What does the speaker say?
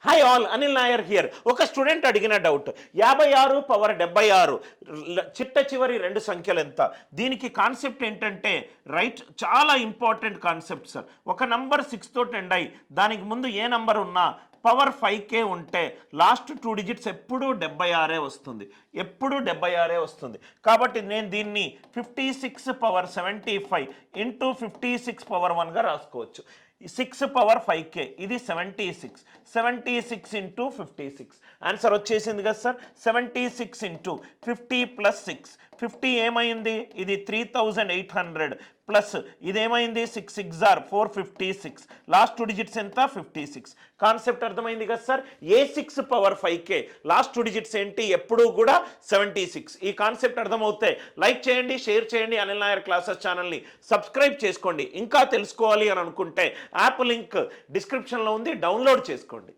Hi all, Anil Nair here. ఒక student అడిగిన doubt, 56 power 76 చిట్ట చివరి రెండు సంఖ్యలు ఎంత? దీనికి కాన్సెప్ట్ ఏంటంటే రైట్, చాలా ఇంపార్టెంట్ కాన్సెప్ట్ సార్. ఒక నంబర్ 6 తోటి ఎండ్ అయ్యి దానికి ముందు ఏ నంబర్ ఉన్నా పవర్ 5K ఉంటే లాస్ట్ 2 డిజిట్స్ ఎప్పుడూ 76 వస్తుంది, ఎప్పుడు 76 వస్తుంది. కాబట్టి నేను దీన్ని 56 పవర్ 75 ఇంటూ 56 పవర్ 1గా రాసుకోవచ్చు. 6 పవర్ 5K, ఇది 76 ఇంటూ 56. ఆన్సర్ వచ్చేసింది కదా సార్. 76 ఇంటూ 50 ప్లస్ 6, 50 ఏమైంది? ఇది 3800 ప్లస్ ఇదేమైంది? 6 6 ఆర్ 456. లాస్ట్ 2 డిజిట్స్ ఎంత? 56. కాన్సెప్ట్ అర్థమైంది కదా sir. A6 power 5K last 2 digits ఏంటి? ఎప్పుడూ కూడా 76. ఈ కాన్సెప్ట్ అర్థమవుతే లైక్ చేయండి, షేర్ చేయండి, అనిల్ నాయర్ క్లాసెస్ ఛానల్ని సబ్స్క్రైబ్ చేసుకోండి. ఇంకా తెలుసుకోవాలి అని అనుకుంటే యాప్ లింక్ డిస్క్రిప్షన్లో ఉంది, డౌన్లోడ్ చేసుకోండి.